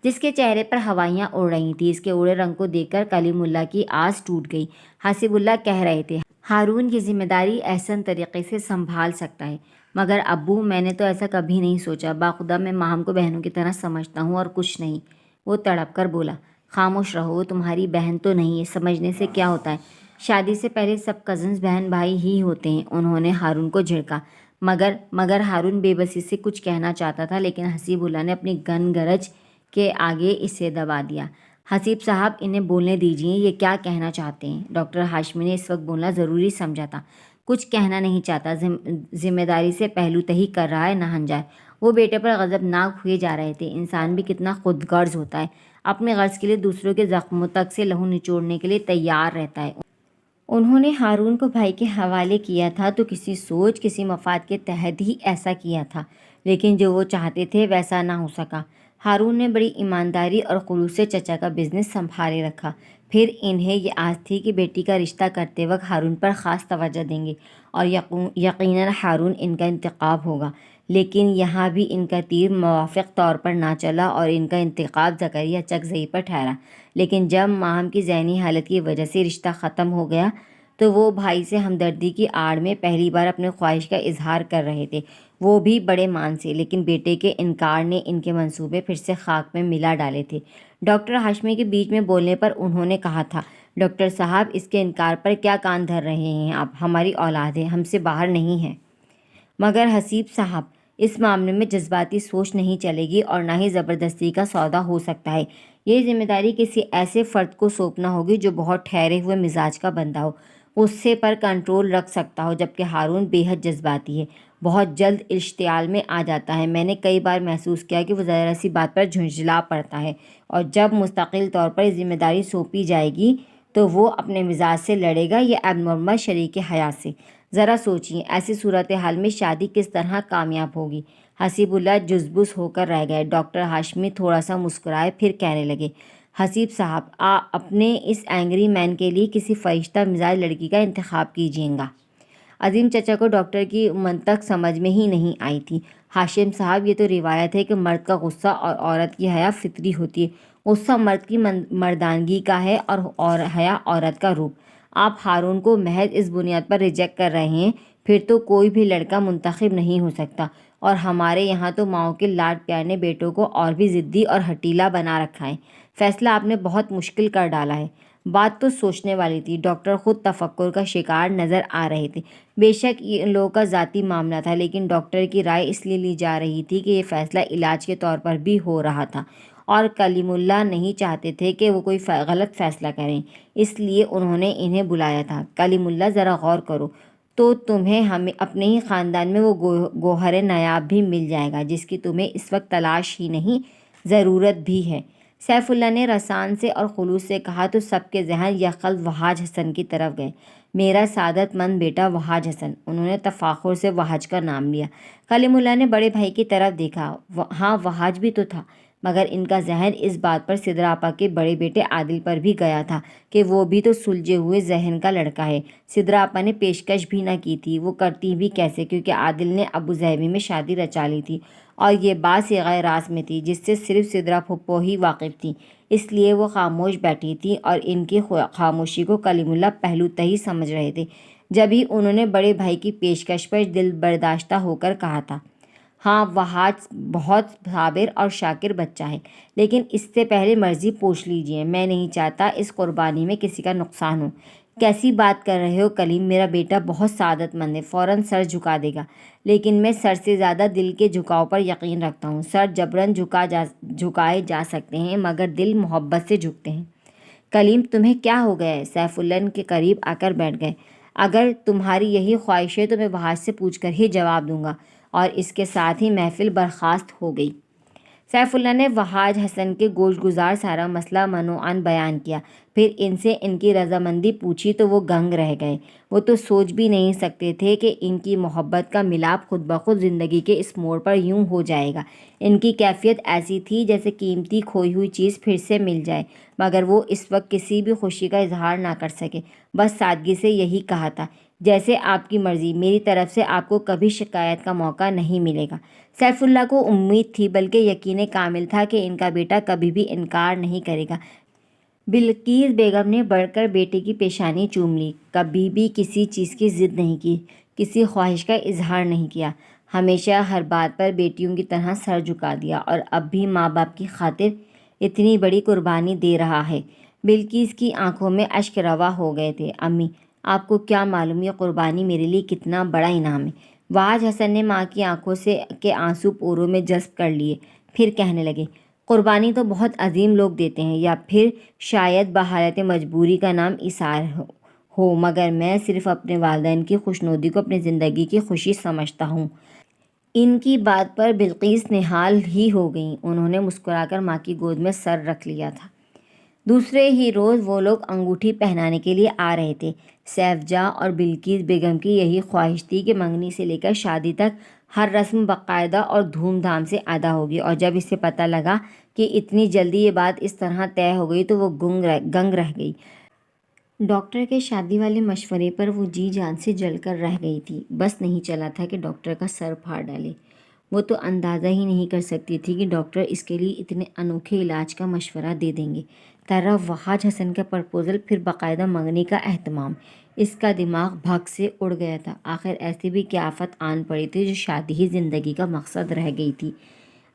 جس کے چہرے پر ہوائیاں اڑ رہی تھیں۔ اس کے اڑے رنگ کو دیکھ کر کلیم اللہ کی آس ٹوٹ گئی۔ حسیب اللہ کہہ رہے تھے، ہارون یہ ذمہ داری احسن طریقے سے سنبھال سکتا ہے، مگر ابو میں نے تو ایسا کبھی نہیں سوچا، باخدا میں ماہم کو بہنوں کی طرح سمجھتا ہوں اور کچھ نہیں۔ وہ تڑپ کر بولا، خاموش رہو، وہ تمہاری بہن تو نہیں ہے، سمجھنے سے کیا ہوتا ہے، شادی سے پہلے سب کزنز بہن بھائی ہی ہوتے ہیں۔ انہوں نے ہارون کو جھڑکا، مگر ہارون بے بسی سے کچھ کہنا چاہتا تھا، لیکن حسیب اللہ نے اپنی گن گرج کے آگے اسے دبا دیا۔ حسیب صاحب، انہیں بولنے دیجیے، یہ کیا کہنا چاہتے ہیں؟ ڈاکٹر ہاشمی نے اس وقت بولنا ضروری سمجھا تھا۔ کچھ کہنا نہیں چاہتا، ذمہ داری سے پہلو تہی کر رہا ہے، نہن جائے۔ وہ بیٹے پر غضبناک ہوئے جا رہے تھے۔ انسان بھی کتنا خود غرض ہوتا ہے، اپنے غرض کے لیے دوسروں کے زخموں تک سے لہو نچوڑنے کے لیے تیار رہتا ہے۔ انہوں نے ہارون کو بھائی کے حوالے کیا تھا تو کسی سوچ، کسی مفاد کے تحت ہی ایسا کیا تھا، لیکن جو وہ چاہتے تھے ویسا نہ ہو سکا۔ ہارون نے بڑی ایمانداری اور خلوص سے چچا کا بزنس سنبھالے رکھا، پھر انہیں یہ آس تھی کہ بیٹی کا رشتہ کرتے وقت ہارون پر خاص توجہ دیں گے، اور یقیناً ہارون ان کا انتخاب ہوگا، لیکن یہاں بھی ان کا تیر موافق طور پر نہ چلا اور ان کا انتخاب زکریا چکزئی پر ٹھہرا۔ لیکن جب ماہم کی ذہنی حالت کی وجہ سے رشتہ ختم ہو گیا تو وہ بھائی سے ہمدردی کی آڑ میں پہلی بار اپنے خواہش کا اظہار کر رہے تھے، وہ بھی بڑے مان سے، لیکن بیٹے کے انکار نے ان کے منصوبے پھر سے خاک میں ملا ڈالے تھے۔ ڈاکٹر ہاشمی کے بیچ میں بولنے پر انہوں نے کہا تھا، ڈاکٹر صاحب، اس کے انکار پر کیا کان دھر رہے ہیں آپ؟ ہماری اولاد ہے، ہم سے باہر نہیں ہے۔ مگر حسیب صاحب، اس معاملے میں جذباتی سوچ نہیں چلے گی اور نہ ہی زبردستی کا سودا ہو سکتا ہے۔ یہ ذمہ داری کسی ایسے فرد کو سونپنا ہوگی جو بہت ٹھہرے ہوئے مزاج کا بندہ ہو، غصے پر کنٹرول رکھ سکتا ہو، جبکہ ہارون بے حد جذباتی ہے، بہت جلد اشتعال میں آ جاتا ہے۔ میں نے کئی بار محسوس کیا کہ وہ ذرا سی بات پر جھنجھلا پڑتا ہے، اور جب مستقل طور پر ذمہ داری سونپی جائے گی تو وہ اپنے مزاج سے لڑے گا یا ایب نارمل شریک حیات سے۔ ذرا سوچئے، ایسی صورتحال میں شادی کس طرح کامیاب ہوگی؟ حسیب اللہ جزبز ہو کر رہ گئے۔ ڈاکٹر ہاشمی تھوڑا سا مسکرائے، پھر کہنے لگے، حسیب صاحب، اپنے اس اینگری مین کے لیے کسی فرشتہ مزاج لڑکی کا انتخاب کیجیے گا۔ عظیم چچا کو ڈاکٹر کی منطق سمجھ میں ہی نہیں آئی تھی۔ ہاشم صاحب، یہ تو روایت ہے کہ مرد کا غصہ اور عورت کی حیا فطری ہوتی ہے۔ غصہ مرد کی مردانگی کا ہے اور حیا عورت کا روپ۔ آپ ہارون کو محض اس بنیاد پر ریجیکٹ کر رہے ہیں، پھر تو کوئی بھی لڑکا منتخب نہیں ہو سکتا، اور ہمارے یہاں تو ماؤں کے لاڈ پیار نے بیٹوں کو اور بھی ضدی اور ہٹیلا بنا رکھا ہے۔ فیصلہ آپ نے بہت مشکل کر ڈالا ہے۔ بات تو سوچنے والی تھی۔ ڈاکٹر خود تفکر کا شکار نظر آ رہے تھے۔ بے شک یہ ان لوگوں کا ذاتی معاملہ تھا، لیکن ڈاکٹر کی رائے اس لیے لی جا رہی تھی کہ یہ فیصلہ علاج کے طور پر بھی ہو رہا تھا، اور کلیم اللہ نہیں چاہتے تھے کہ وہ کوئی غلط فیصلہ کریں، اس لیے انہوں نے انہیں بلایا تھا۔ کلیم اللہ، ذرا غور کرو تو تمہیں اپنے ہی خاندان میں وہ گوہر نایاب بھی مل جائے گا جس کی تمہیں اس وقت تلاش ہی نہیں، ضرورت بھی ہے۔ سیف اللہ نے رسان سے اور خلوص سے کہا تو سب کے ذہن یکخلط وہاج حسن کی طرف گئے۔ میرا سعادت مند بیٹا وہاج حسن، انہوں نے تفاخر سے وہاج کا نام لیا۔ کلیم اللہ نے بڑے بھائی کی طرف دیکھا۔ ہاں وہاج بھی تو تھا، مگر ان کا ذہن اس بات پر سدرا آپا کے بڑے بیٹے عادل پر بھی گیا تھا کہ وہ بھی تو سلجھے ہوئے ذہن کا لڑکا ہے۔ سدرا آپا نے پیشکش بھی نہ کی تھی، وہ کرتی بھی کیسے، کیونکہ عادل نے ابو ظہبی میں شادی رچا لی تھی اور یہ بات صیغہ راز میں تھی جس سے صرف سدرا پھپھو ہی واقف تھیں۔ اس لیے وہ خاموش بیٹھی تھیں اور ان کی خاموشی کو کلیم اللہ پہلو تہی سمجھ رہے تھے۔ جبھی انہوں نے بڑے بھائی کی پیشکش پر دل برداشتہ ہو کر کہا تھا، ہاں وہاج بہت صابر اور شاکر بچہ ہے، لیکن اس سے پہلے مرضی پوچھ لیجئے، میں نہیں چاہتا اس قربانی میں کسی کا نقصان ہو۔ کیسی بات کر رہے ہو کلیم، میرا بیٹا بہت سعادت مند ہے، فوراً سر جھکا دے گا، لیکن میں سر سے زیادہ دل کے جھکاؤ پر یقین رکھتا ہوں۔ سر جبراً جھکائے جا سکتے ہیں مگر دل محبت سے جھکتے ہیں۔ کلیم تمہیں کیا ہو گیا ہے؟ سیف اللہ کے قریب آ کر بیٹھ گئے۔ اگر تمہاری یہی خواہش ہے تو میں وہاج سے پوچھ کر ہی جواب دوں گا، اور اس کے ساتھ ہی محفل برخاست ہو گئی۔ سیف اللہ نے وہاج حسن کے گوش گزار سارا مسئلہ منوعاً بیان کیا، پھر ان سے ان کی رضامندی پوچھی تو وہ دنگ رہ گئے۔ وہ تو سوچ بھی نہیں سکتے تھے کہ ان کی محبت کا ملاپ خود بخود زندگی کے اس موڑ پر یوں ہو جائے گا۔ ان کی کیفیت ایسی تھی جیسے قیمتی کھوئی ہوئی چیز پھر سے مل جائے، مگر وہ اس وقت کسی بھی خوشی کا اظہار نہ کر سکے، بس سادگی سے یہی کہا تھا، جیسے آپ کی مرضی، میری طرف سے آپ کو کبھی شکایت کا موقع نہیں ملے گا۔ سیف اللہ کو امید تھی بلکہ یقین کامل تھا کہ ان کا بیٹا کبھی بھی انکار نہیں کرے گا۔ بلقیس بیگم نے بڑھ کر بیٹے کی پیشانی چوم لی۔ کبھی بھی کسی چیز کی ضد نہیں کی، کسی خواہش کا اظہار نہیں کیا، ہمیشہ ہر بات پر بیٹیوں کی طرح سر جھکا دیا، اور اب بھی ماں باپ کی خاطر اتنی بڑی قربانی دے رہا ہے۔ بلقیس کی آنکھوں میں اشک روا ہو گئے تھے۔ امی آپ کو کیا معلوم یہ قربانی میرے لیے کتنا بڑا انعام ہے۔ وہاج حسن نے ماں کی آنکھوں سے کے آنسو پوروں میں جذب کر لیے، پھر کہنے لگے، قربانی تو بہت عظیم لوگ دیتے ہیں، یا پھر شاید بحالت مجبوری کا نام ایثار ہو، مگر میں صرف اپنے والدین کی خوشنودی کو اپنی زندگی کی خوشی سمجھتا ہوں۔ ان کی بات پر بلقیس نہال ہی ہو گئیں۔ انہوں نے مسکرا کر ماں کی گود میں سر رکھ لیا تھا۔ دوسرے ہی روز وہ لوگ انگوٹھی پہنانے کے لیے آ رہے تھے۔ سیف جاں اور بلقیس بیگم کی یہی خواہش تھی کہ منگنی سے لے کر شادی تک ہر رسم باقاعدہ اور دھوم دھام سے ادا ہوگی، اور جب اسے پتہ لگا کہ اتنی جلدی یہ بات اس طرح طے ہو گئی تو وہ گنگ رہ گئی۔ ڈاکٹر کے شادی والے مشورے پر وہ جی جان سے جل کر رہ گئی تھی، بس نہیں چلا تھا کہ ڈاکٹر کا سر پھاڑ ڈالے۔ وہ تو اندازہ ہی نہیں کر سکتی تھی کہ ڈاکٹر اس کے لیے اتنے انوکھے علاج کا مشورہ دے دیں گے۔ طرف وہاج حسن کا پرپوزل، پھر باقاعدہ منگنی کا اہتمام، اس کا دماغ بھگ سے اڑ گیا تھا۔ آخر ایسی بھی کیا آفت آن پڑی تھی جو شادی ہی زندگی کا مقصد رہ گئی تھی؟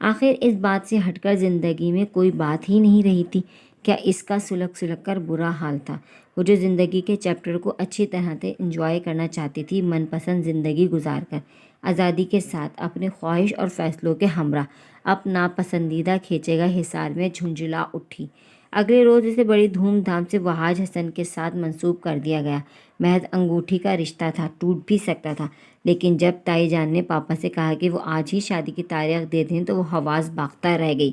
آخر اس بات سے ہٹ کر زندگی میں کوئی بات ہی نہیں رہی تھی؟ کیا اس کا سلگ سلگ کر برا حال تھا؟ وہ جو زندگی کے چیپٹر کو اچھی طرح سے انجوائے کرنا چاہتی تھی، من پسند زندگی گزار کر، آزادی کے ساتھ، اپنے خواہش اور فیصلوں کے ہمراہ، اپنا پسندیدہ کھینچے گا حصار میں جھنجھلا اٹھی۔ اگلے روز اسے بڑی دھوم دھام سے وہاج حسن کے ساتھ منسوب کر دیا گیا۔ محض انگوٹھی کا رشتہ تھا، ٹوٹ بھی سکتا تھا، لیکن جب تائی جان نے پاپا سے کہا کہ وہ آج ہی شادی کی تاریخ دے دیں تو وہ حواس باختہ رہ گئی۔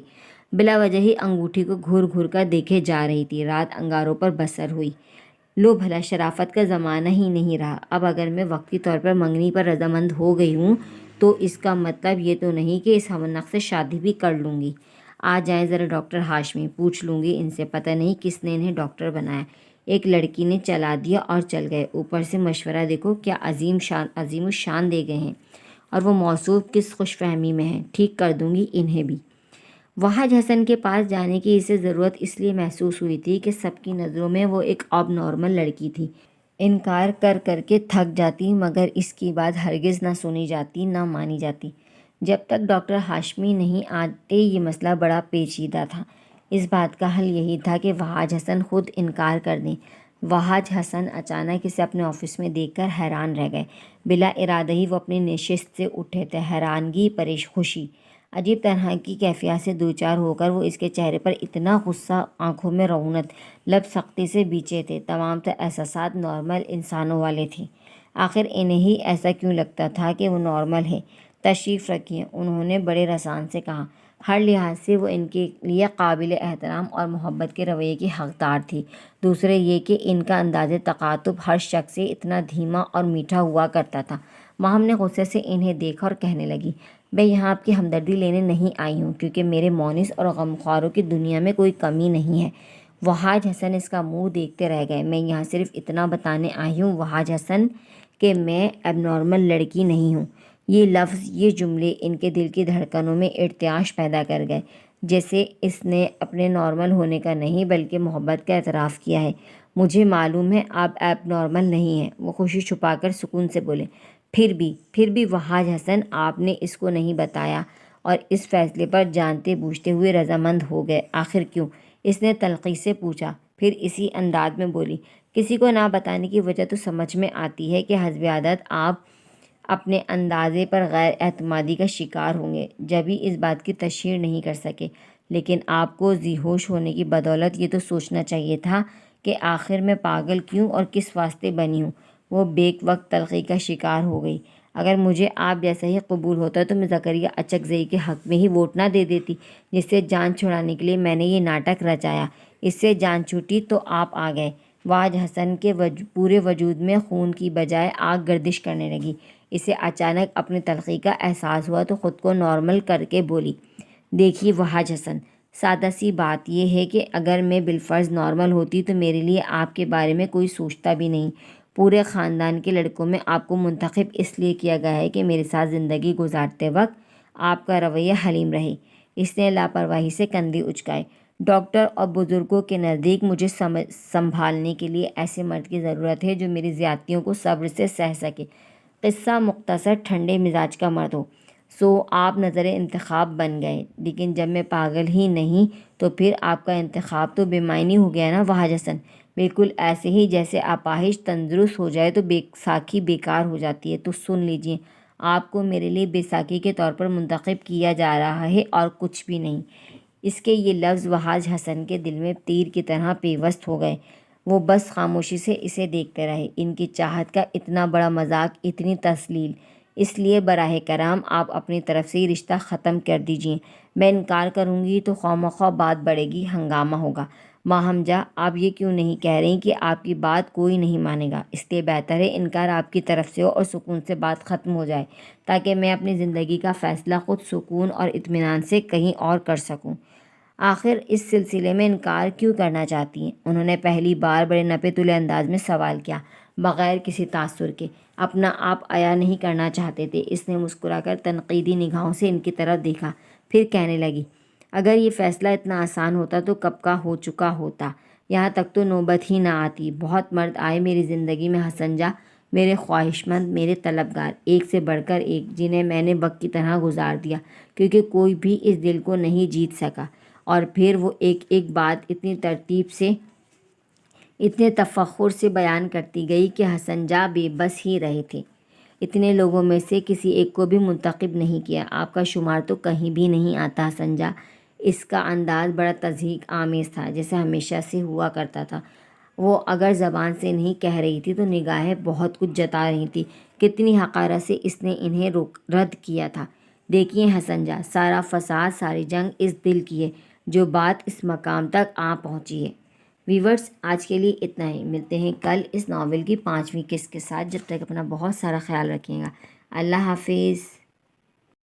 بلا وجہ ہی انگوٹھی کو گھور گھور کر دیکھے جا رہی تھی۔ رات انگاروں پر بسر ہوئی۔ لو بھلا، شرافت کا زمانہ ہی نہیں رہا۔ اب اگر میں وقتی طور پر منگنی پر رضامند ہو گئی ہوں تو اس کا مطلب یہ تو نہیں کہ اس ہونق سے شادی بھی کر لوں گی۔ آ جائیں ذرا ڈاکٹر ہاشمی، پوچھ لوں گی ان سے، پتہ نہیں کس نے انہیں ڈاکٹر بنایا۔ ایک لڑکی نے چلا دیا اور چل گئے، اوپر سے مشورہ دیکھو کیا عظیم الشان دے گئے ہیں، اور وہ موصوف کس خوش فہمی میں ہیں۔ ٹھیک کر دوں گی انہیں بھی۔ وہاج حسن کے پاس جانے کی اسے ضرورت اس لیے محسوس ہوئی تھی کہ سب کی نظروں میں وہ ایک اب نارمل لڑکی تھی۔ انکار کر کر کے تھک جاتی، مگر اس کی بات ہرگز نہ سنی جاتی، نہ مانی جاتی۔ جب تک ڈاکٹر ہاشمی نہیں آتے یہ مسئلہ بڑا پیچیدہ تھا۔ اس بات کا حل یہی تھا کہ وہاج حسن خود انکار کر دیں۔ وہاج حسن اچانک اسے اپنے آفس میں دیکھ کر حیران رہ گئے۔ بلا ارادہ ہی وہ اپنی نشست سے اٹھے تھے۔ حیرانگی، خوشی، عجیب طرح کی کیفیات سے دوچار ہو کر وہ اس کے چہرے پر اتنا غصہ، آنکھوں میں رعونت، لب سختی سے بیچے تھے۔ تمام تر احساسات نارمل انسانوں والے تھے۔ آخر انہیں ہی ایسا کیوں لگتا تھا کہ وہ نارمل ہے؟ تشریف رکھیے، انہوں نے بڑے رسان سے کہا۔ ہر لحاظ سے وہ ان کے لیے قابل احترام اور محبت کے رویے کی حقدار تھی۔ دوسرے یہ کہ ان کا انداز تخاطب ہر شخص سے اتنا دھیما اور میٹھا ہوا کرتا تھا۔ ماہم نے غصے سے انہیں دیکھا اور کہنے لگی، میں یہاں آپ کی ہمدردی لینے نہیں آئی ہوں، کیونکہ میرے مونس اور غمخواروں کی دنیا میں کوئی کمی نہیں ہے۔ وحاج حسن اس کا منہ دیکھتے رہ گئے۔ میں یہاں صرف اتنا بتانے آئی ہوں وحاج حسن کہ میں اب نارمل لڑکی نہیں ہوں۔ یہ لفظ، یہ جملے ان کے دل کی دھڑکنوں میں ارتعاش پیدا کر گئے، جیسے اس نے اپنے نارمل ہونے کا نہیں بلکہ محبت کا اعتراف کیا ہے۔ مجھے معلوم ہے آپ ایب نارمل نہیں ہیں، وہ خوشی چھپا کر سکون سے بولے۔ پھر بھی وحاج حسن، آپ نے اس کو نہیں بتایا اور اس فیصلے پر جانتے بوجھتے ہوئے رضامند ہو گئے، آخر کیوں؟ اس نے تلخی سے پوچھا۔ پھر اسی انداز میں بولی، کسی کو نہ بتانے کی وجہ تو سمجھ میں آتی ہے کہ حسب عادت آپ اپنے اندازے پر غیر اعتمادی کا شکار ہوں گے، جبھی اس بات کی تشہیر نہیں کر سکے، لیکن آپ کو ذی ہوش ہونے کی بدولت یہ تو سوچنا چاہیے تھا کہ آخر میں پاگل کیوں اور کس واسطے بنی ہوں۔ وہ بیک وقت تلخی کا شکار ہو گئی۔ اگر مجھے آپ جیسا ہی قبول ہوتا تو میں زکریا اچکزئی کے حق میں ہی ووٹ نہ دے دیتی، جس سے جان چھڑانے کے لیے میں نے یہ ناٹک رچایا۔ اس سے جان چھوٹی تو آپ آ گئے۔ وحاج حسن کے پورے وجود میں خون کی بجائے آگ گردش کرنے لگی۔ اسے اچانک اپنی تلخی کا احساس ہوا تو خود کو نارمل کر کے بولی، دیکھیے وحاج حسن، سادہ سی بات یہ ہے کہ اگر میں بالفرض نارمل ہوتی تو میرے لیے آپ کے بارے میں کوئی سوچتا بھی نہیں۔ پورے خاندان کے لڑکوں میں آپ کو منتخب اس لیے کیا گیا ہے کہ میرے ساتھ زندگی گزارتے وقت آپ کا رویہ حلیم رہے۔ اس نے لاپرواہی سے کندھے اچکائے۔ ڈاکٹر اور بزرگوں کے نزدیک مجھے سنبھالنے کے لیے ایسے مرد کی ضرورت ہے جو میری زیادتیوں کو صبر سے سہ سکے، قصہ مختصر ٹھنڈے مزاج کا مرد ہو۔ سو آپ نظر انتخاب بن گئے، لیکن جب میں پاگل ہی نہیں تو پھر آپ کا انتخاب تو بے معنی ہو گیا نا وحاج حسن۔ بالکل ایسے ہی جیسے اپاہج تندرست ہو جائے تو بیساکھی بیکار ہو جاتی ہے۔ تو سن لیجیے، آپ کو میرے لیے بیساکھی کے طور پر منتخب کیا جا رہا ہے اور کچھ بھی نہیں۔ اس کے یہ لفظ وحاج حسن کے دل میں تیر کی طرح پیوست ہو گئے۔ وہ بس خاموشی سے اسے دیکھتے رہے۔ ان کی چاہت کا اتنا بڑا مذاق، اتنی تسلیل! اس لیے براہ کرم آپ اپنی طرف سے یہ رشتہ ختم کر دیجیے۔ میں انکار کروں گی تو خواہ مخواہ بات بڑھے گی، ہنگامہ ہوگا۔ ماہم جاں، آپ یہ کیوں نہیں کہہ رہی کہ آپ کی بات کوئی نہیں مانے گا؟ اس لیے بہتر ہے انکار آپ کی طرف سے ہو اور سکون سے بات ختم ہو جائے، تاکہ میں اپنی زندگی کا فیصلہ خود سکون اور اطمینان سے کہیں اور کر سکوں۔ آخر اس سلسلے میں انکار کیوں کرنا چاہتی ہیں؟ انہوں نے پہلی بار بڑے نپے تلے انداز میں سوال کیا، بغیر کسی تاثر کے۔ اپنا آپ عیاں نہیں کرنا چاہتے تھے؟ اس نے مسکرا کر تنقیدی نگاہوں سے ان کی طرف دیکھا، پھر کہنے لگی، اگر یہ فیصلہ اتنا آسان ہوتا تو کب کا ہو چکا ہوتا، یہاں تک تو نوبت ہی نہ آتی۔ بہت مرد آئے میری زندگی میں حسن جاں، میرے خواہشمند، میرے طلبگار، ایک سے بڑھ کر ایک، جنہیں میں نے وقت کی طرح گزار دیا، کیونکہ کوئی بھی اس دل کو نہیں جیت سکا۔ اور پھر وہ ایک ایک بات اتنی ترتیب سے، اتنے تفخر سے بیان کرتی گئی کہ حسن جاں بے بس ہی رہے تھے۔ اتنے لوگوں میں سے کسی ایک کو بھی منتخب نہیں کیا، آپ کا شمار تو کہیں بھی نہیں آتا حسن جاں۔ اس کا انداز بڑا تضحیک آمیز تھا، جیسے ہمیشہ سے ہوا کرتا تھا۔ وہ اگر زبان سے نہیں کہہ رہی تھی تو نگاہیں بہت کچھ جتا رہی تھیں۔ کتنی حقارت سے اس نے انہیں رد کیا تھا۔ دیکھیے حسن جاں، سارا فساد، ساری جنگ اس دل کی ہے جو بات اس مقام تک آ پہنچی ہے۔ ویورز، آج کے لیے اتنا ہی۔ ملتے ہیں کل اس ناول کی 5ویں قسط کے ساتھ۔ جب تک اپنا بہت سارا خیال رکھیے گا۔ اللہ حافظ۔